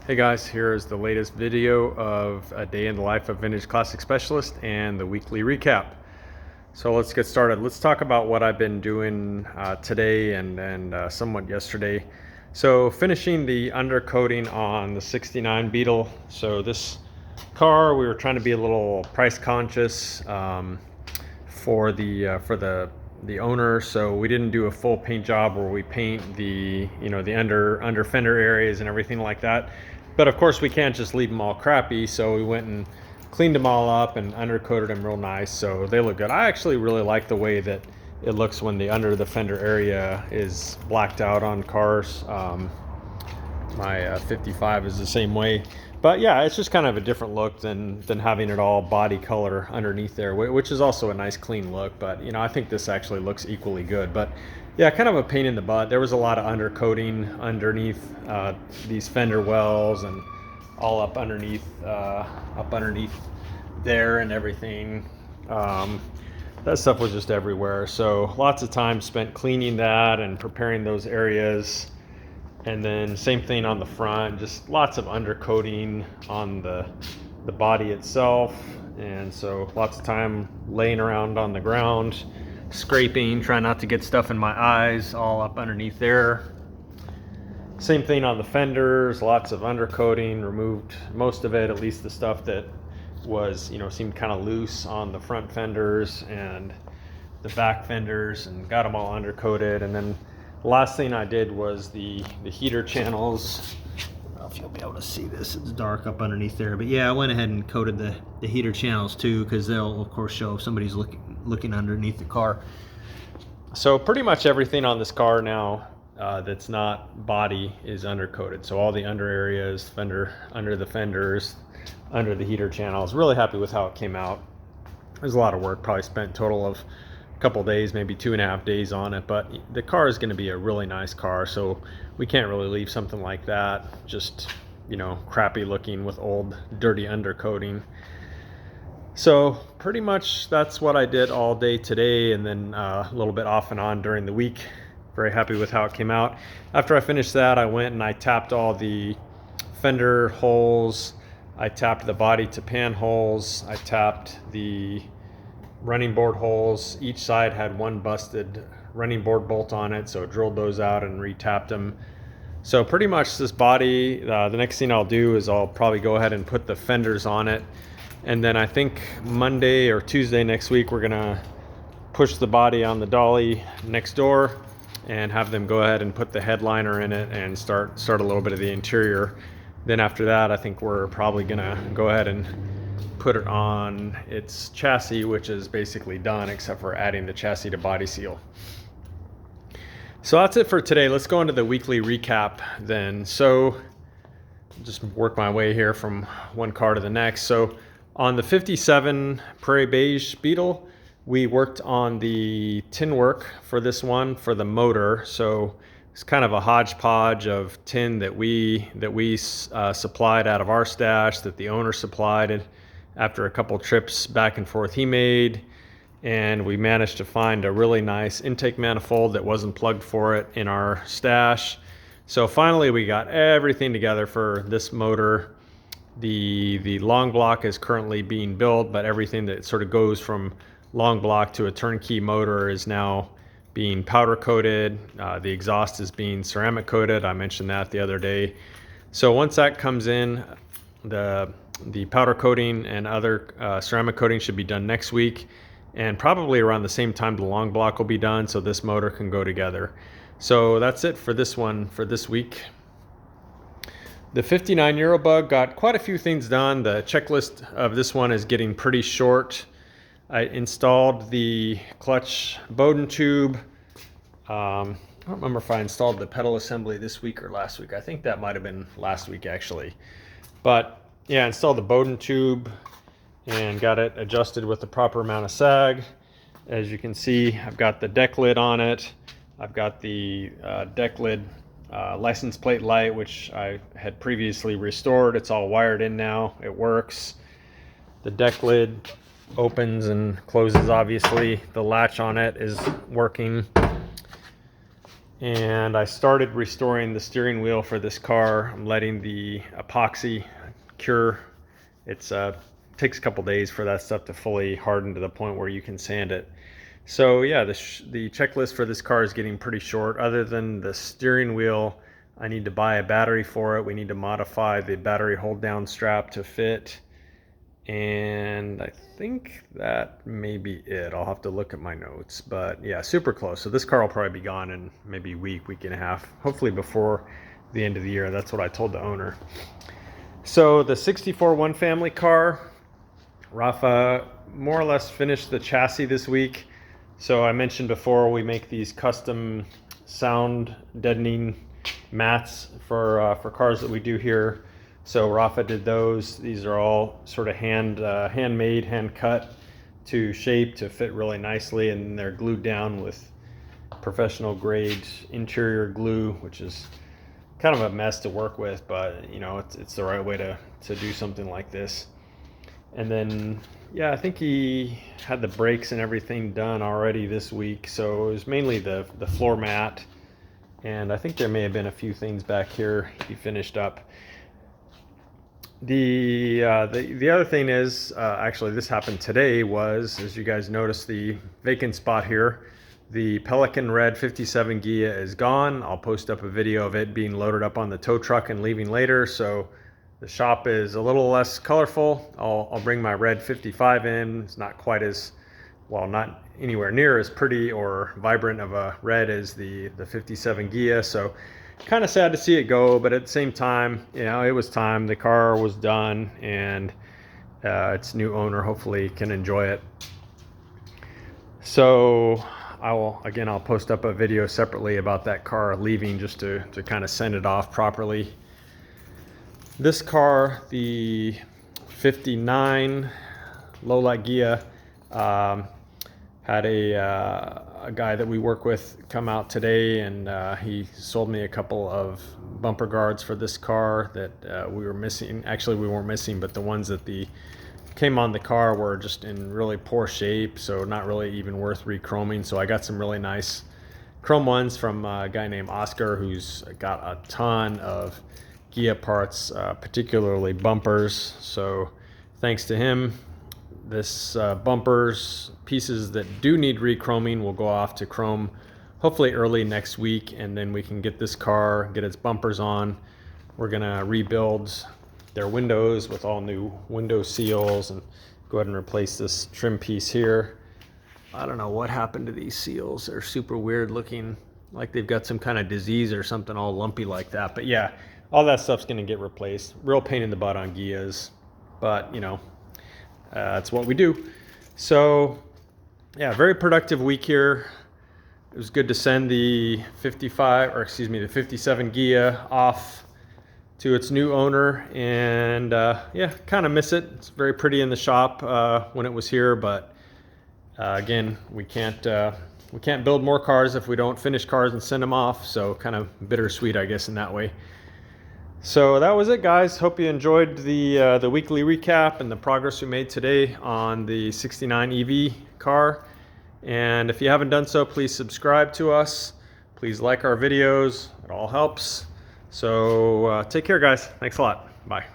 Hey guys, here is the latest video of a day in the life of Vintage Classic Specialist and the weekly recap. So let's get started. Let's talk about what I've been doing today and somewhat yesterday. So finishing the undercoating on the 69 Beetle. So this car, we were trying to be a little price conscious for the owner, so we didn't do a full paint job where we paint the the under fender areas and everything like that. But of course we can't just leave them all crappy, so we went and cleaned them all up and undercoated them real nice, so they look good. I actually really like the way that it looks when the under the fender area is blacked out on cars. My 55 is the same way. But yeah, it's just kind of a different look than having it all body color underneath there, which is also a nice clean look. But I think this actually looks equally good. But yeah, kind of a pain in the butt. There was a lot of undercoating underneath these fender wells and all up underneath there and everything. That stuff was just everywhere. So lots of time spent cleaning that and preparing those areas. And then same thing on the front, just lots of undercoating on the body itself. And so lots of time laying around on the ground, scraping, trying not to get stuff in my eyes, all up underneath there. Same thing on the fenders, lots of undercoating, removed most of it, at least the stuff that was, seemed kind of loose on the front fenders and the back fenders, and got them all undercoated. And then the last thing I did was the heater channels. I don't know if you'll be able to see this, it's dark up underneath there, but yeah, I went ahead and coated the heater channels too, because they'll of course show if somebody's looking underneath the car. So pretty much everything on this car now that's not body is undercoated. So all the under areas, under the fenders, under the heater channels. Really happy with how it came out. There's a lot of work, probably spent total of couple days, maybe 2.5 days on it, but the car is going to be a really nice car, so we can't really leave something like that just crappy looking with old dirty undercoating. So pretty much that's what I did all day today, and then a little bit off and on during the week. Very happy with how it came out. After I finished that, I went and I tapped all the fender holes, I tapped the body to pan holes, I tapped the running board holes. Each side had one busted running board bolt on it, so drilled those out and retapped them. So pretty much this body, the next thing I'll do is I'll probably go ahead and put the fenders on it, and then I think Monday or Tuesday next week we're gonna push the body on the dolly next door and have them go ahead and put the headliner in it and start a little bit of the interior. Then after that, I think we're probably gonna go ahead and put it on its chassis, which is basically done except for adding the chassis to body seal. So that's it for today. Let's go into the weekly recap then. So just work my way here from one car to the next. So on the 57 Prairie Beige Beetle, we worked on the tin work for this one for the motor. So it's kind of a hodgepodge of tin that we supplied out of our stash, that the owner supplied it after a couple trips back and forth he made, and we managed to find a really nice intake manifold that wasn't plugged for it in our stash. So finally we got everything together for this motor. The long block is currently being built, but everything that sort of goes from long block to a turnkey motor is now being powder coated. The exhaust is being ceramic coated. I mentioned that the other day. So once that comes in, the powder coating and other ceramic coating should be done next week, and probably around the same time the long block will be done, so this motor can go together. So that's it for this one for this week. The 59 Eurobug got quite a few things done. The checklist of this one is getting pretty short. I installed the clutch Bowden tube. I don't remember if I installed the pedal assembly this week or last week. I think that might have been last week actually. But yeah, installed the Bowden tube and got it adjusted with the proper amount of sag. As you can see, I've got the deck lid on it. I've got the deck lid license plate light, which I had previously restored. It's all wired in now. It works. The deck lid opens and closes, obviously. The latch on it is working. And I started restoring the steering wheel for this car. I'm letting the epoxy cure. It's takes a couple days for that stuff to fully harden to the point where you can sand it. So yeah, the checklist for this car is getting pretty short. Other than the steering wheel, I need to buy a battery for it. We need to modify the battery hold down strap to fit. And I think that may be it. I'll have to look at my notes, but yeah, super close. So this car will probably be gone in maybe a week and a half, hopefully before the end of the year. That's what I told the owner. So the 64 one family car, Rafa more or less finished the chassis this week. So I mentioned before, we make these custom sound deadening mats for cars that we do here. So Rafa did those. These are all sort of handmade, hand cut to shape to fit really nicely, and they're glued down with professional grade interior glue, which is kind of a mess to work with, but you know, it's the right way to do something like this. And then yeah, I think he had the brakes and everything done already this week, so it was mainly the floor mat, and I think there may have been a few things back here he finished up. The other thing is, actually this happened today, was, as you guys notice, the vacant spot here, the Pelican Red 57 Ghia is gone. I'll post up a video of it being loaded up on the tow truck and leaving later, so the shop is a little less colorful. I'll bring my red 55 in. It's not quite as, well, not anywhere near as pretty or vibrant of a red as the 57 Ghia, so kind of sad to see it go, but at the same time, you know, it was time. The car was done, and its new owner hopefully can enjoy it. So I'll post up a video separately about that car leaving, just to kind of send it off properly. This car, the 59 low-light Ghia, had a guy that we work with come out today, and he sold me a couple of bumper guards for this car that we were missing. Actually, we weren't missing, but the ones that came on the car were just in really poor shape, so not really even worth re-chroming. So I got some really nice chrome ones from a guy named Oscar, who's got a ton of Ghia parts, particularly bumpers. So thanks to him, this bumpers pieces that do need re-chroming will go off to chrome hopefully early next week, and then we can get this car, get its bumpers on. We're gonna rebuild their windows with all new window seals and go ahead and replace this trim piece here. I don't know what happened to these seals. They're super weird looking, like they've got some kind of disease or something, all lumpy like that. But yeah, all that stuff's gonna get replaced. Real pain in the butt on Ghias, but you know, that's what we do. So yeah, very productive week here. It was good to send the 57 Ghia off to its new owner, and yeah, kind of miss it. It's very pretty in the shop when it was here, but again, we can't build more cars if we don't finish cars and send them off. So kind of bittersweet, I guess, in that way. So that was it, guys. Hope you enjoyed the weekly recap and the progress we made today on the 69 EV car. And if you haven't done so, please subscribe to us. Please like our videos. It all helps. So take care, guys. Thanks a lot. Bye.